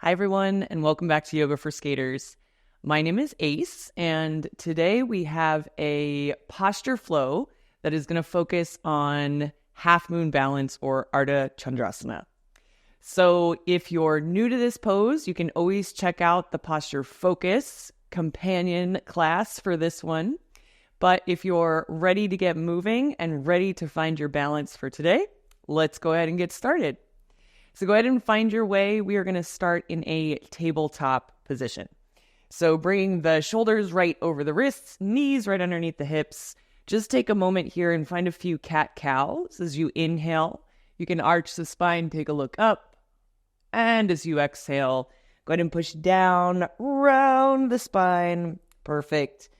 Hi, everyone, and welcome back to Yoga for Skaters. My name is Ace, and today we have a posture flow that is going to focus on half moon balance or Ardha Chandrasana. So if you're new to this pose, you can always check out the posture focus companion class for this one. But if you're ready to get moving and ready to find your balance for today, let's go ahead and get started. So go ahead and find your way. We are going to start in a tabletop position. So bringing the shoulders right over the wrists, knees right underneath the hips. Just take a moment here and find a few cat-cows. As you inhale, you can arch the spine, take a look up. And as you exhale, go ahead and push down, round the spine. Perfect.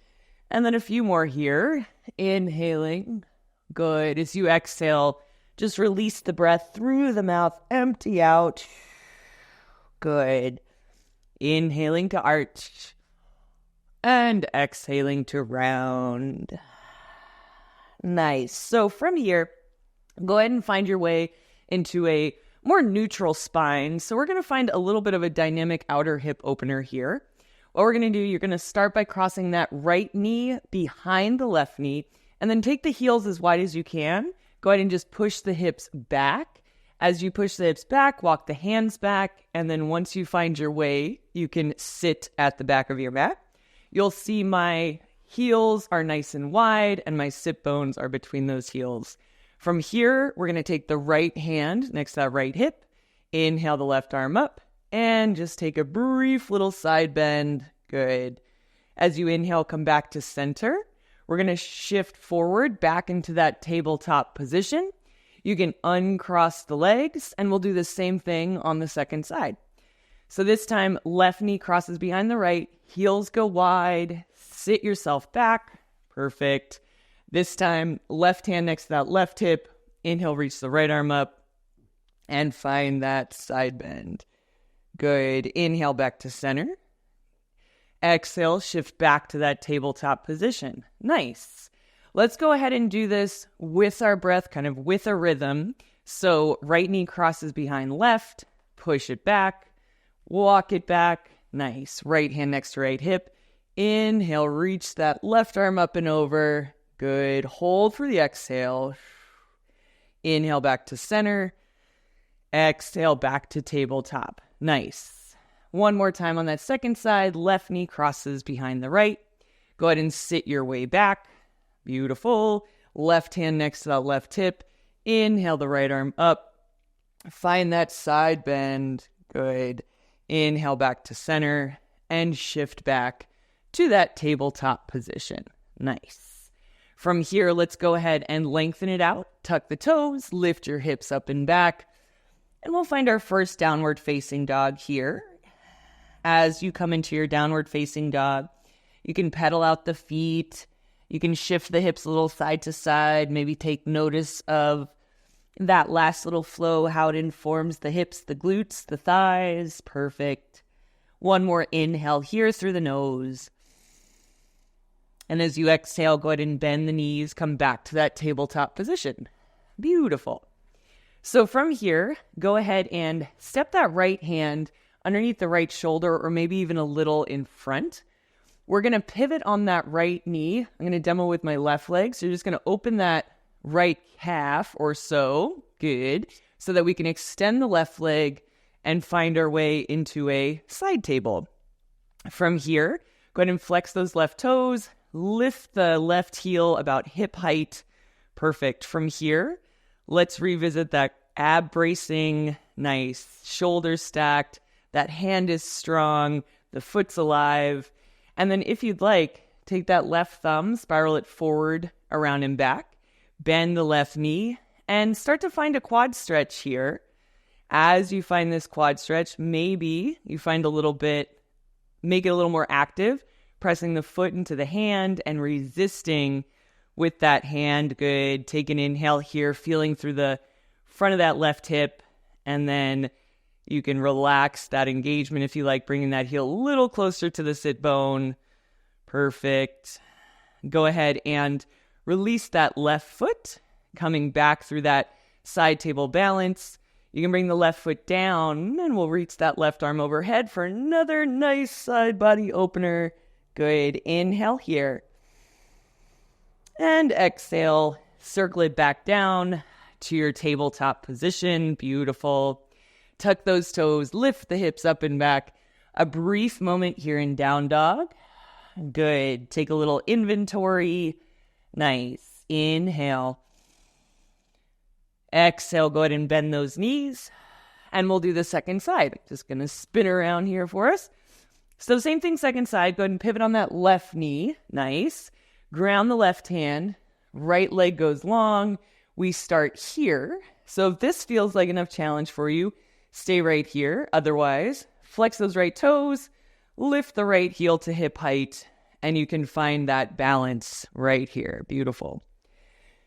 And then a few more here. Inhaling. Good. As you exhale, just release the breath through the mouth, empty out. Good. Inhaling to arch and exhaling to round. Nice. So from here, go ahead and find your way into a more neutral spine. So we're going to find a little bit of a dynamic outer hip opener here. What we're going to do, you're going to start by crossing that right knee behind the left knee, and then take the heels as wide as you can. Go ahead and just push the hips back. As you push the hips back, walk the hands back. And then once you find your way, you can sit at the back of your mat. You'll see my heels are nice and wide and my sit bones are between those heels. From here, we're going to take the right hand next to that right hip. Inhale the left arm up and just take a brief little side bend. Good. As you inhale, come back to center. We're going to shift forward back into that tabletop position. You can uncross the legs, and we'll do the same thing on the second side. So this time, left knee crosses behind the right, heels go wide, sit yourself back. Perfect. This time, left hand next to that left hip, inhale, reach the right arm up, and find that side bend. Good. Inhale back to center. Exhale, shift back to that tabletop position. Nice. Let's go ahead and do this with our breath, kind of with a rhythm. So right knee crosses behind left, push it back, walk it back. Nice. Right hand next to right hip. Inhale, reach that left arm up and over. Good. Hold for the exhale. Inhale back to center. Exhale back to tabletop. Nice. One more time on that second side. Left knee crosses behind the right. Go ahead and sit your way back. Beautiful. Left hand next to that left hip. Inhale the right arm up. Find that side bend. Good. Inhale back to center and shift back to that tabletop position. Nice. From here, let's go ahead and lengthen it out. Tuck the toes, lift your hips up and back. And we'll find our first downward facing dog here. As you come into your downward facing dog, you can pedal out the feet. You can shift the hips a little side to side. Maybe take notice of that last little flow, how it informs the hips, the glutes, the thighs. Perfect. One more inhale here through the nose. And as you exhale, go ahead and bend the knees. Come back to that tabletop position. Beautiful. So from here, go ahead and step that right hand underneath the right shoulder, or maybe even a little in front. We're going to pivot on that right knee. I'm going to demo with my left leg. So you're just going to open that right calf or so. Good. So that we can extend the left leg and find our way into a side table. From here, go ahead and flex those left toes. Lift the left heel about hip height. Perfect. From here, let's revisit that ab bracing. Nice. Shoulders stacked. That hand is strong. The foot's alive. And then if you'd like, take that left thumb, spiral it forward, around and back. Bend the left knee and start to find a quad stretch here. As you find this quad stretch, maybe you find a little bit, make it a little more active, pressing the foot into the hand and resisting with that hand. Good. Take an inhale here, feeling through the front of that left hip, and then you can relax that engagement if you like, bringing that heel a little closer to the sit bone. Perfect. Go ahead and release that left foot, coming back through that side table balance. You can bring the left foot down and we'll reach that left arm overhead for another nice side body opener. Good. Inhale here. And exhale. Circle it back down to your tabletop position. Beautiful. Tuck those toes. Lift the hips up and back. A brief moment here in down dog. Good. Take a little inventory. Nice. Inhale. Exhale, go ahead and bend those knees. And we'll do the second side. Just going to spin around here for us. So same thing, second side. Go ahead and pivot on that left knee. Nice. Ground the left hand. Right leg goes long. We start here. So if this feels like enough challenge for you, stay right here. Otherwise, flex those right toes. Lift the right heel to hip height. And you can find that balance right here. Beautiful.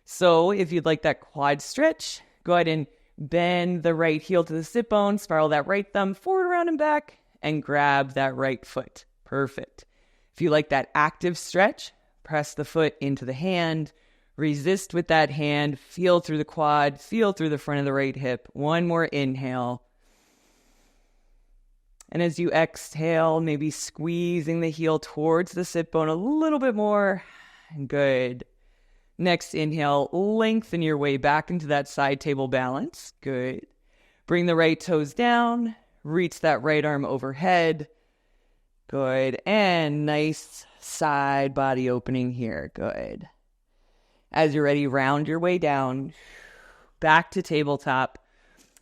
So if you'd like that quad stretch, go ahead and bend the right heel to the sit bone, spiral that right thumb forward, around, and back, and grab that right foot. Perfect. If you like that active stretch, press the foot into the hand, resist with that hand, feel through the quad, feel through the front of the right hip. One more inhale. And as you exhale, maybe squeezing the heel towards the sit bone a little bit more. Good. Next inhale, lengthen your way back into that side table balance. Good. Bring the right toes down. Reach that right arm overhead. Good. And nice side body opening here. Good. As you're ready, round your way down, back to tabletop,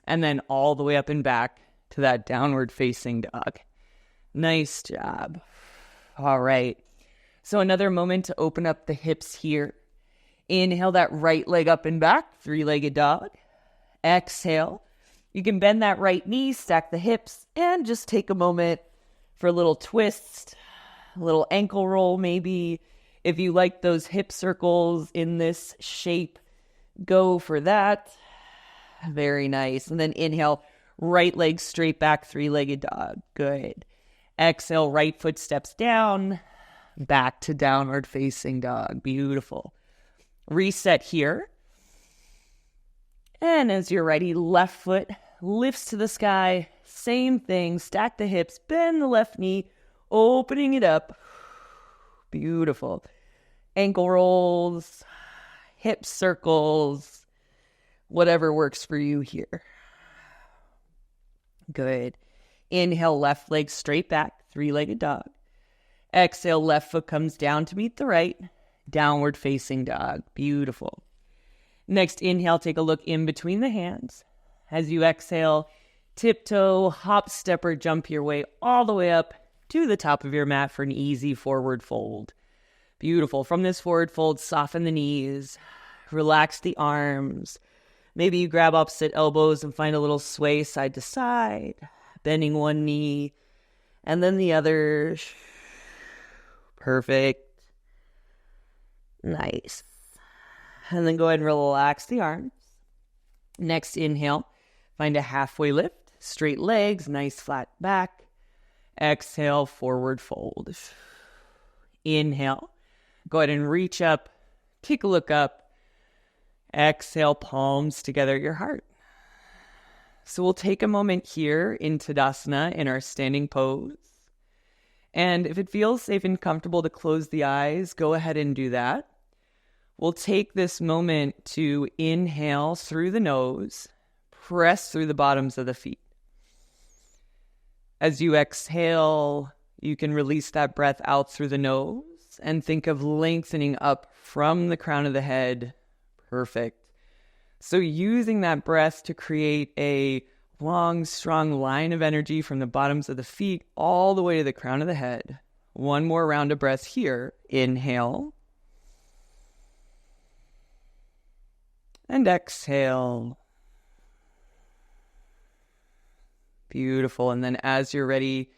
and then all the way up and back to that downward facing dog. Nice job. All right. So another moment to open up the hips here. Inhale that right leg up and back, three-legged dog. Exhale. You can bend that right knee, stack the hips, and just take a moment for a little twist, a little ankle roll maybe. If you like those hip circles in this shape, go for that. Very nice. And then inhale, right leg straight back, three-legged dog. Good. Exhale, right foot steps down, back to downward facing dog. Beautiful. Reset here. And as you're ready, left foot lifts to the sky. Same thing. Stack the hips, bend the left knee, opening it up. Beautiful. Ankle rolls, hip circles, whatever works for you here. Good. Inhale, left leg straight back, three-legged dog. Exhale, left foot comes down to meet the right. Downward facing dog. Beautiful. Next inhale, take a look in between the hands. As you exhale, tiptoe, hop, step, or jump your way all the way up to the top of your mat for an easy forward fold. Beautiful. From this forward fold, soften the knees, relax the arms. Maybe you grab opposite elbows and find a little sway side to side, bending one knee and then the other. Perfect. Nice. And then go ahead and relax the arms. Next inhale, find a halfway lift, straight legs, nice flat back. Exhale, forward fold. Inhale, go ahead and reach up, take a look up. Exhale, palms together at your heart. So we'll take a moment here in Tadasana in our standing pose. And if it feels safe and comfortable to close the eyes, go ahead and do that. We'll take this moment to inhale through the nose, press through the bottoms of the feet. As you exhale, you can release that breath out through the nose and think of lengthening up from the crown of the head. Perfect. So using that breath to create a long, strong line of energy from the bottoms of the feet all the way to the crown of the head. One more round of breath here. Inhale. And exhale. Beautiful. And then as you're ready,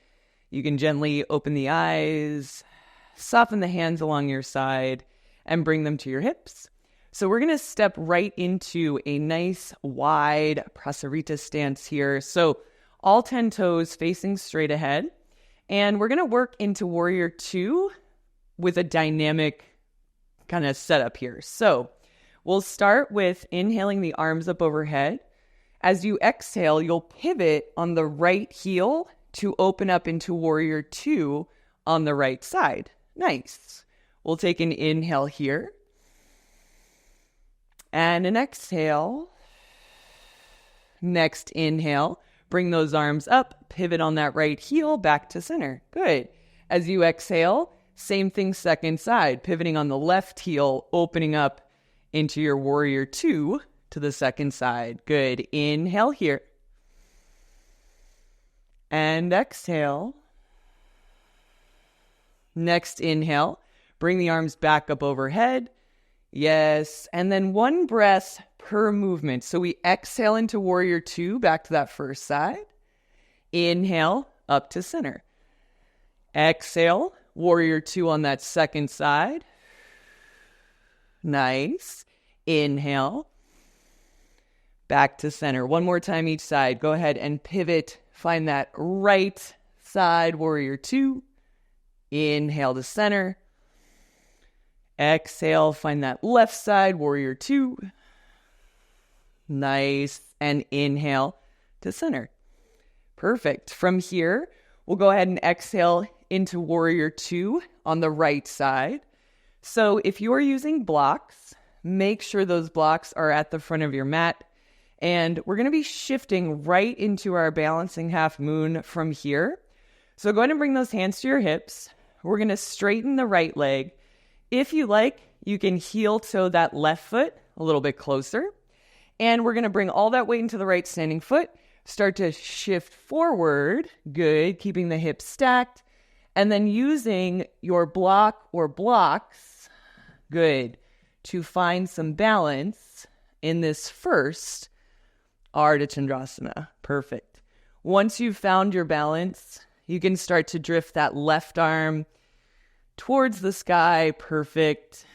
you can gently open the eyes, soften the hands along your side, and bring them to your hips. So we're going to step right into a nice wide Prasarita stance here. So all 10 toes facing straight ahead. And we're going to work into Warrior 2 with a dynamic kind of setup here. So we'll start with inhaling the arms up overhead. As you exhale, you'll pivot on the right heel to open up into warrior two on the right side. Nice. We'll take an inhale here. And an exhale. Next inhale. Bring those arms up. Pivot on that right heel back to center. Good. As you exhale, same thing second side. Pivoting on the left heel, opening up into your warrior two to the second side. Good. Inhale here. And exhale. Next inhale. Bring the arms back up overhead. Yes. And then one breath per movement. So we exhale into warrior two, back to that first side. Inhale, up to center. Exhale, warrior two on that second side. Nice. Inhale. Back to center. One more time each side. Go ahead and pivot. Find that right side, warrior two. Inhale to center. Exhale, find that left side, warrior two. Nice. And inhale to center. Perfect. From here, we'll go ahead and exhale into warrior two on the right side. So if you are using blocks, make sure those blocks are at the front of your mat. And we're going to be shifting right into our balancing half moon from here. So go ahead and bring those hands to your hips. We're going to straighten the right leg. If you like, you can heel toe that left foot a little bit closer. And we're going to bring all that weight into the right standing foot. Start to shift forward. Good. Keeping the hips stacked. And then using your block or blocks. Good. To find some balance in this first Ardha Chandrasana. Perfect. Once you've found your balance, you can start to drift that left arm towards the sky. Perfect.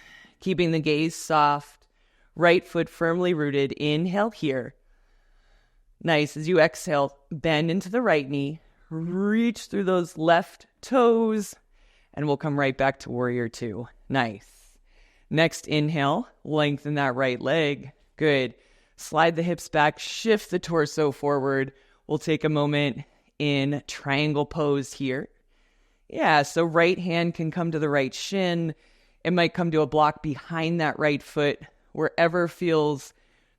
Keeping the gaze soft. Right foot firmly rooted. Inhale here. Nice. As you exhale, bend into the right knee. Reach through those left toes. And we'll come right back to warrior two. Nice. Next inhale, lengthen that right leg. Good. Slide the hips back, shift the torso forward. We'll take a moment in triangle pose here. Yeah, so right hand can come to the right shin. It might come to a block behind that right foot, wherever feels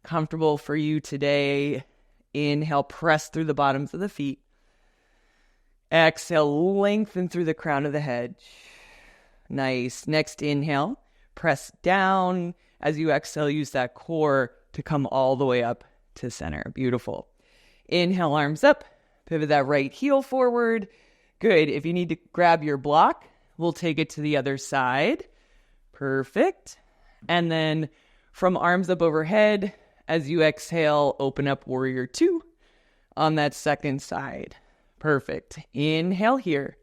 comfortable for you today. Inhale, press through the bottoms of the feet. Exhale, lengthen through the crown of the head. Nice. Next inhale, press down. As you exhale, use that core to come all the way up to center. Beautiful. Inhale, arms up. Pivot that right heel forward. Good. If you need to grab your block, we'll take it to the other side. Perfect. And then from arms up overhead, as you exhale, open up warrior two on that second side. Perfect. Inhale here.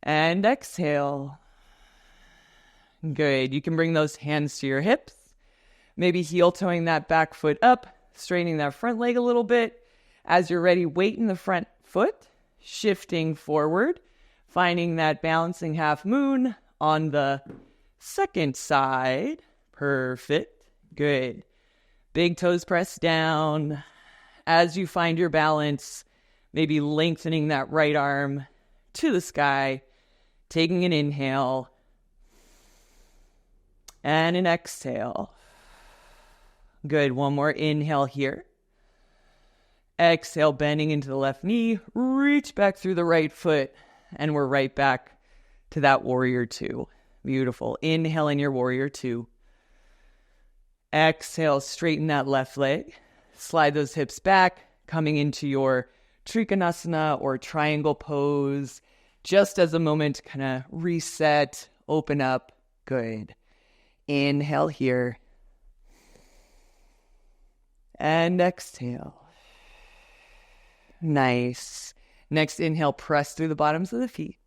And exhale. Good. You can bring those hands to your hips. Maybe heel toeing that back foot up, straightening that front leg a little bit. As you're ready, weight in the front foot, shifting forward, finding that balancing half moon on the second side. Perfect. Good. Big toes pressed down. As you find your balance, maybe lengthening that right arm to the sky, taking an inhale and an exhale. Good. One more inhale here. Exhale, bending into the left knee. Reach back through the right foot. And we're right back to that warrior two. Beautiful. Inhale in your warrior two. Exhale, straighten that left leg. Slide those hips back, coming into your Trikonasana or triangle pose. Just as a moment to kind of reset, open up. Good. Inhale here. And exhale. Nice. Next inhale, press through the bottoms of the feet.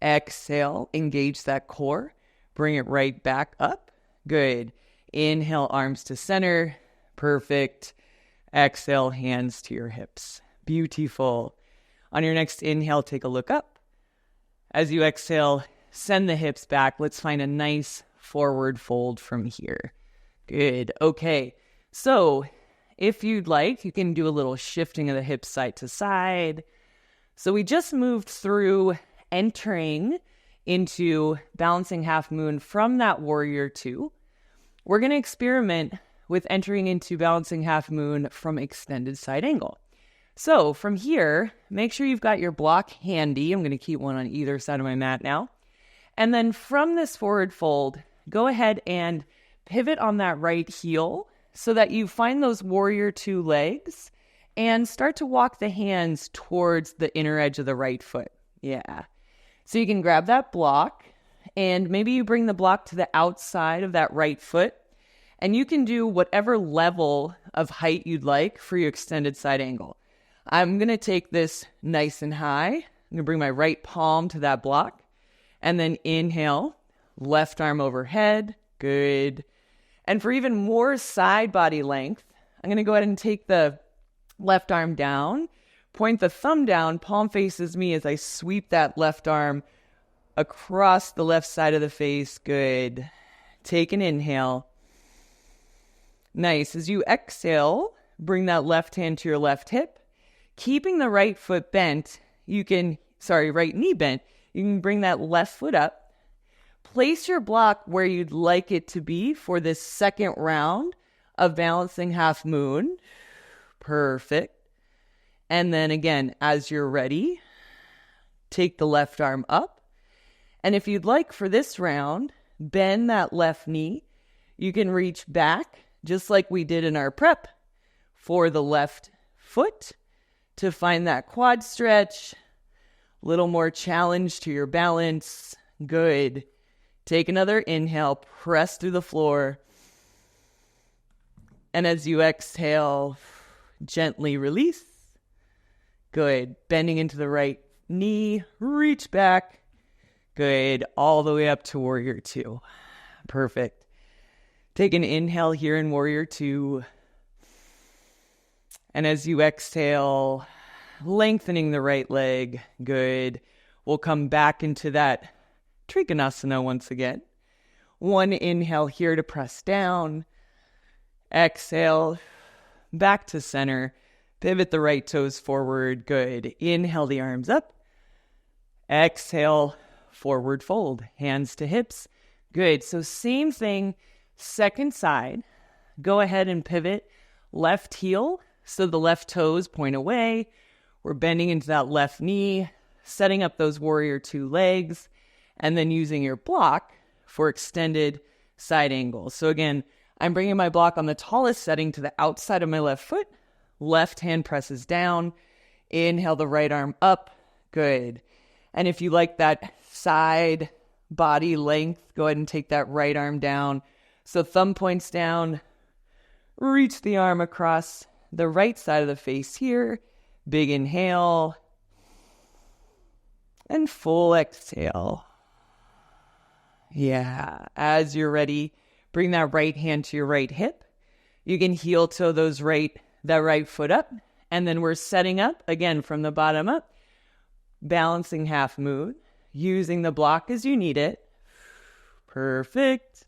Exhale, engage that core. Bring it right back up. Good. Inhale, arms to center. Perfect. Exhale, hands to your hips. Beautiful. On your next inhale, take a look up. As you exhale, send the hips back. Let's find a nice forward fold from here. Good. Okay. So If you'd like, you can do a little shifting of the hips side to side. So we just moved through entering into balancing half moon from that warrior two. We're going to experiment with entering into balancing half moon from extended side angle. So from here, make sure you've got your block handy. I'm going to keep one on either side of my mat now. And then from this forward fold, go ahead and pivot on that right heel so that you find those warrior two legs and start to walk the hands towards the inner edge of the right foot. Yeah. So you can grab that block and maybe you bring the block to the outside of that right foot, and you can do whatever level of height you'd like for your extended side angle. I'm going to take this nice and high. I'm going to bring my right palm to that block and then inhale, left arm overhead. Good. And for even more side body length, I'm going to go ahead and take the left arm down, point the thumb down, palm faces me as I sweep that left arm across the left side of the face. Good. Take an inhale. Nice. As you exhale, bring that left hand to your left hip. Keeping the right foot bent, right knee bent, you can bring that left foot up. Place your block where you'd like it to be for this second round of balancing half moon. Perfect. And then again, as you're ready, take the left arm up. And if you'd like for this round, bend that left knee. You can reach back, just like we did in our prep, for the left foot to find that quad stretch. A little more challenge to your balance. Good. Take another inhale, press through the floor. And as you exhale, gently release. Good. Bending into the right knee, reach back. Good. All the way up to warrior two. Perfect. Take an inhale here in warrior two. And as you exhale, lengthening the right leg. Good. We'll come back into that Trikonasana once again. One inhale here to press down. Exhale, back to center. Pivot the right toes forward. Good. Inhale the arms up. Exhale, forward fold. Hands to hips. Good. So same thing, second side. Go ahead and pivot left heel so the left toes point away. We're bending into that left knee, setting up those warrior two legs, and then using your block for extended side angles. So again, I'm bringing my block on the tallest setting to the outside of my left foot. Left hand presses down. Inhale the right arm up. Good. And if you like that side body length, go ahead and take that right arm down. So thumb points down. Reach the arm across the right side of the face here. Big inhale. And full exhale. Yeah. As you're ready, bring that right hand to your right hip. You can heel toe that right foot up. And then we're setting up, again, from the bottom up, balancing half moon, using the block as you need it. Perfect.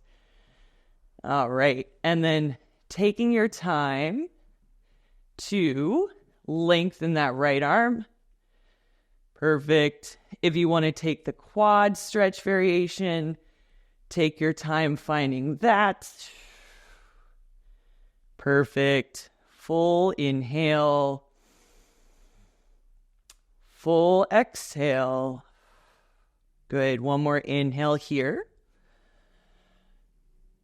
All right. And then taking your time to lengthen that right arm. Perfect. If you want to take the quad stretch variation, take your time finding that. Perfect. Full inhale. Full exhale. Good. One more inhale here.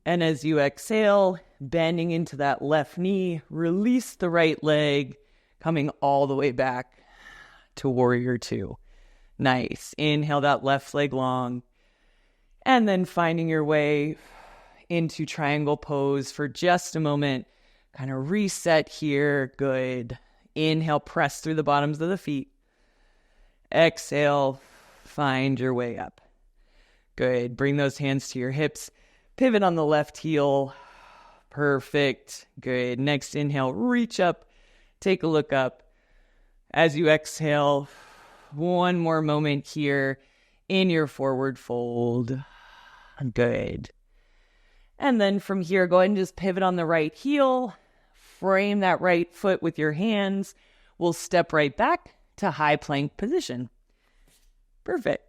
And as you exhale, bending into that left knee, release the right leg, coming all the way back to warrior two. Nice. Inhale that left leg long. And then finding your way into triangle pose for just a moment. Kind of reset here. Good. Inhale, press through the bottoms of the feet. Exhale, find your way up. Good. Bring those hands to your hips. Pivot on the left heel. Perfect. Good. Next inhale, reach up. Take a look up. As you exhale, one more moment here in your forward fold. Good. And then from here, go ahead and just pivot on the right heel. frame that right foot with your hands. We'll step right back to high plank position. Perfect.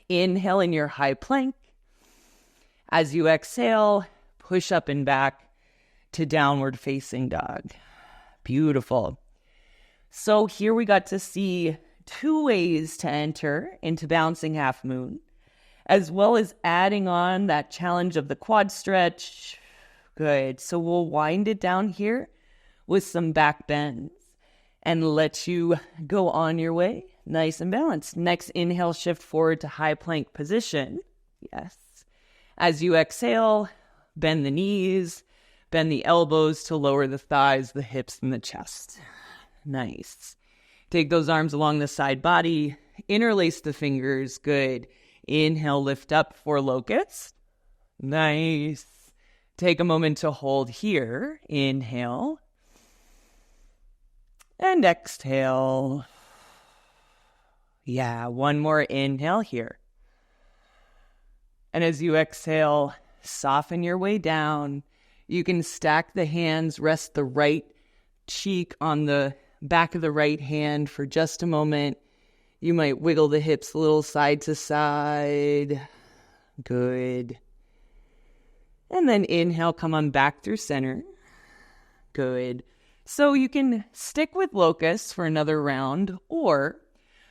Inhale in your high plank. As you exhale, push up and back to downward facing dog. Beautiful. So here we got to see 2 ways to enter into balancing half moon, as well as adding on that challenge of the quad stretch. Good. So we'll wind it down here with some back bends and let you go on your way. Nice and balanced. Next, inhale, shift forward to high plank position. Yes. As you exhale, bend the knees, bend the elbows to lower the thighs, the hips, and the chest. Nice. Take those arms along the side body, interlace the fingers. Good. Inhale, lift up for locust. Nice. Take a moment to hold here. Inhale. And exhale. Yeah, one more inhale here. And as you exhale, soften your way down. You can stack the hands, rest the right cheek on the back of the right hand for just a moment. You might wiggle the hips a little side to side. Good. And then inhale, come on back through center. Good. So you can stick with locust for another round, or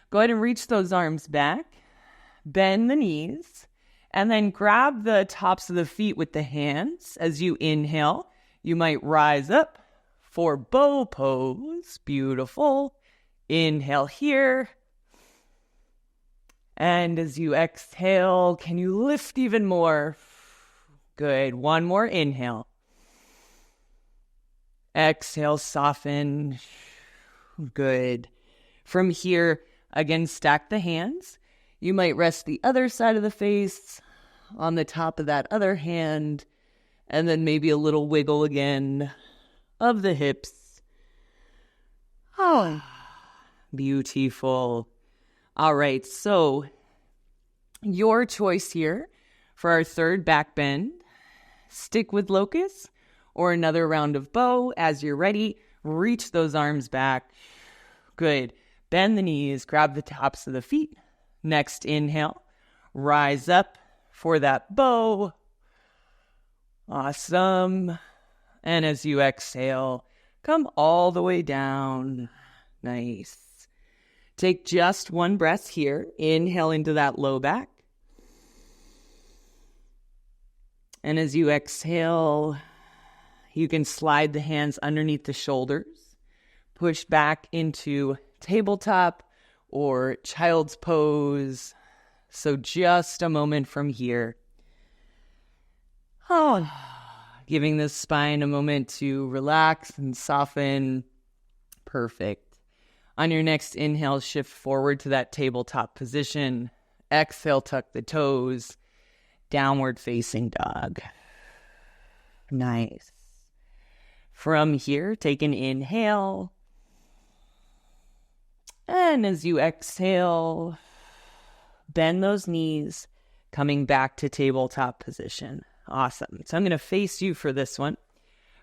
go ahead and reach those arms back, bend the knees, and then grab the tops of the feet with the hands. As you inhale, you might rise up for bow pose. Beautiful. Inhale here. And as you exhale, can you lift even more? Good. One more inhale. Exhale, soften. Good. From here, again, stack the hands. You might rest the other side of the face on the top of that other hand, and then maybe a little wiggle again of the hips. Oh, beautiful. All right, so your choice here for our third back bend. Stick with locust or another round of bow. As you're ready, reach those arms back. Good. Bend the knees, grab the tops of the feet. Next inhale, rise up for that bow. Awesome. And as you exhale, come all the way down. Nice. Take just one breath here. Inhale into that low back. And as you exhale, you can slide the hands underneath the shoulders. Push back into tabletop or child's pose. So just a moment from here. Oh, giving the spine a moment to relax and soften. Perfect. On your next inhale, shift forward to that tabletop position. Exhale, tuck the toes. Downward facing dog. Nice. From here, take an inhale. And as you exhale, bend those knees, coming back to tabletop position. Awesome. So I'm going to face you for this one.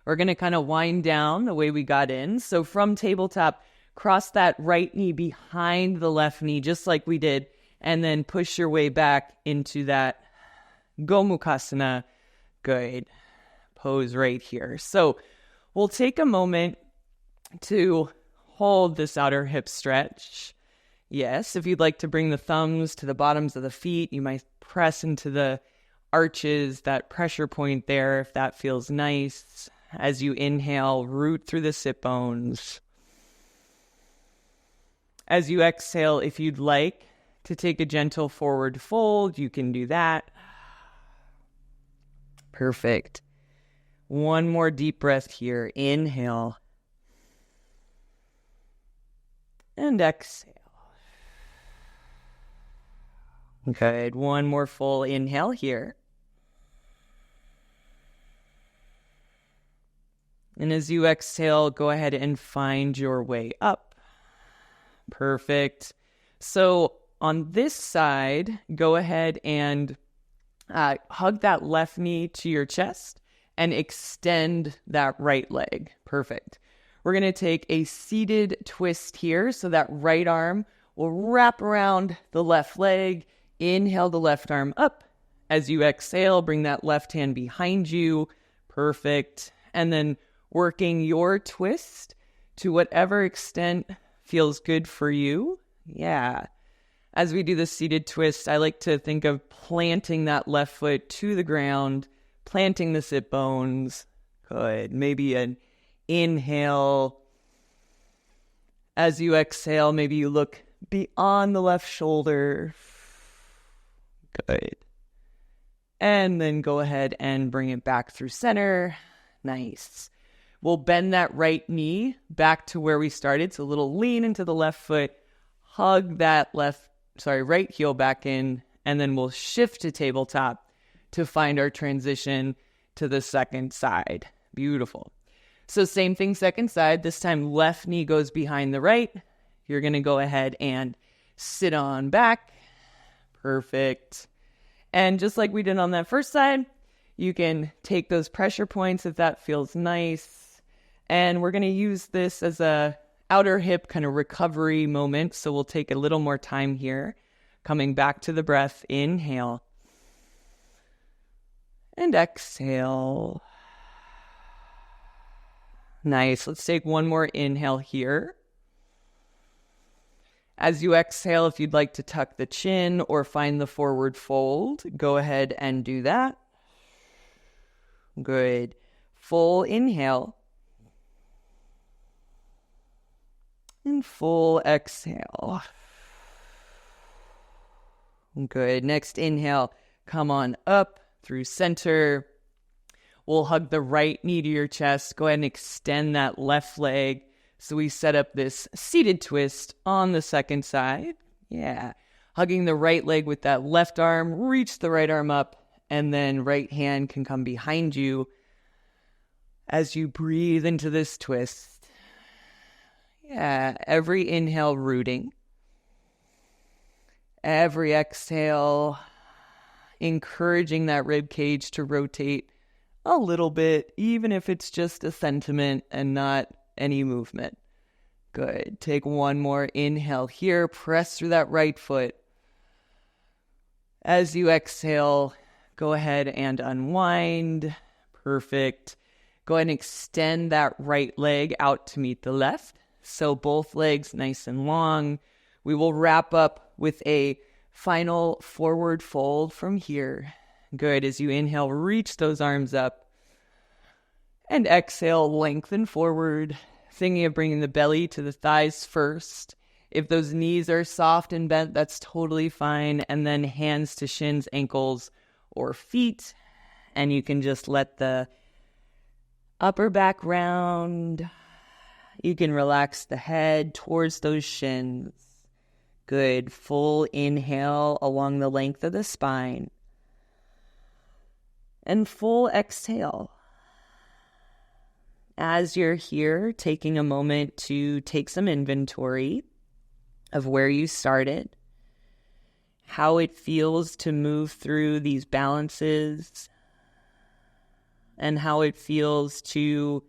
We're going to kind of wind down the way we got in. So from tabletop, cross that right knee behind the left knee, just like we did, and then push your way back into that Gomukhasana. Good. Pose right here. So we'll take a moment to hold this outer hip stretch. Yes, if you'd like to bring the thumbs to the bottoms of the feet, you might press into the arches, that pressure point there, if that feels nice. As you inhale, root through the sit bones. As you exhale, if you'd like to take a gentle forward fold, you can do that. Perfect. One more deep breath here. Inhale. And exhale. Good. One more full inhale here. And as you exhale, go ahead and find your way up. Perfect. So on this side, go ahead and hug that left knee to your chest and extend that right leg. Perfect. We're going to take a seated twist here. So that right arm will wrap around the left leg. Inhale the left arm up. As you exhale, bring that left hand behind you. Perfect. And then working your twist to whatever extent feels good for you. Yeah. As we do the seated twist, I like to think of planting that left foot to the ground, planting the sit bones. Good. Maybe an inhale. As you exhale, maybe you look beyond the left shoulder. Good. And then go ahead and bring it back through center. Nice. We'll bend that right knee back to where we started. So a little lean into the left foot. Hug that right heel back in. And then we'll shift to tabletop to find our transition to the second side. Beautiful. So same thing, second side. This time left knee goes behind the right. You're going to go ahead and sit on back. Perfect. And just like we did on that first side, you can take those pressure points if that feels nice. And we're going to use this as a outer hip kind of recovery moment. So we'll take a little more time here. Coming back to the breath. Inhale. And exhale. Nice. Let's take one more inhale here. As you exhale, if you'd like to tuck the chin or find the forward fold, go ahead and do that. Good. Full inhale. And full exhale. Good. Next inhale. Come on up through center. We'll hug the right knee to your chest. Go ahead and extend that left leg. So we set up this seated twist on the second side. Yeah. Hugging the right leg with that left arm. Reach the right arm up. And then right hand can come behind you as you breathe into this twist. Yeah. Every inhale rooting. Every exhale encouraging that rib cage to rotate a little bit, even if it's just a sentiment and not any movement. Good. Take one more inhale here. Press through that right foot. As you exhale, go ahead and unwind. Perfect. Go ahead and extend that right leg out to meet the left. So both legs nice and long. We will wrap up with a final forward fold from here. Good. As you inhale, reach those arms up. And exhale, lengthen forward. Thinking of bringing the belly to the thighs first. If those knees are soft and bent, that's totally fine. And then hands to shins, ankles, or feet. And you can just let the upper back round. You can relax the head towards those shins. Good. Full inhale along the length of the spine. And full exhale. As you're here, taking a moment to take some inventory of where you started, how it feels to move through these balances, and how it feels to,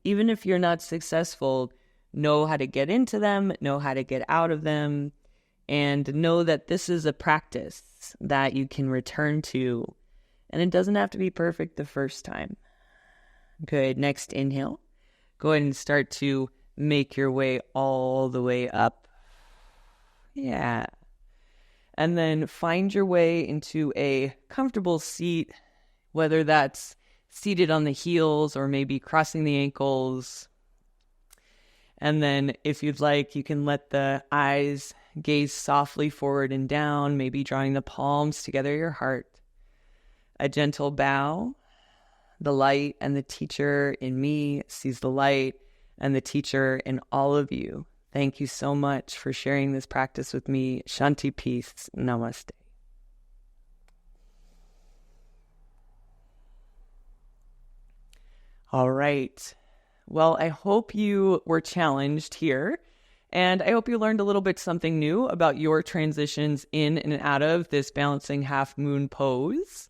even if you're not successful, know how to get into them, know how to get out of them, and know that this is a practice that you can return to. And it doesn't have to be perfect the first time. Good. Next inhale. Go ahead and start to make your way all the way up. Yeah. And then find your way into a comfortable seat, whether that's seated on the heels or maybe crossing the ankles. And then if you'd like, you can let the eyes gaze softly forward and down, maybe drawing the palms together your heart. A gentle bow. The light and the teacher in me sees the light and the teacher in all of you. Thank you so much for sharing this practice with me. Shanti, peace. Namaste. All right. Well, I hope you were challenged here, and I hope you learned a little bit something new about your transitions in and out of this balancing half moon pose.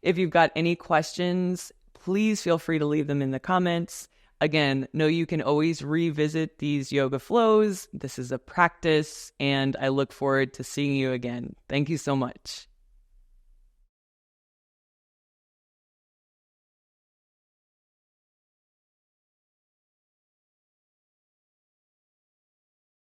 If you've got any questions, please feel free to leave them in the comments. Again, know you can always revisit these yoga flows. This is a practice, and I look forward to seeing you again. Thank you so much.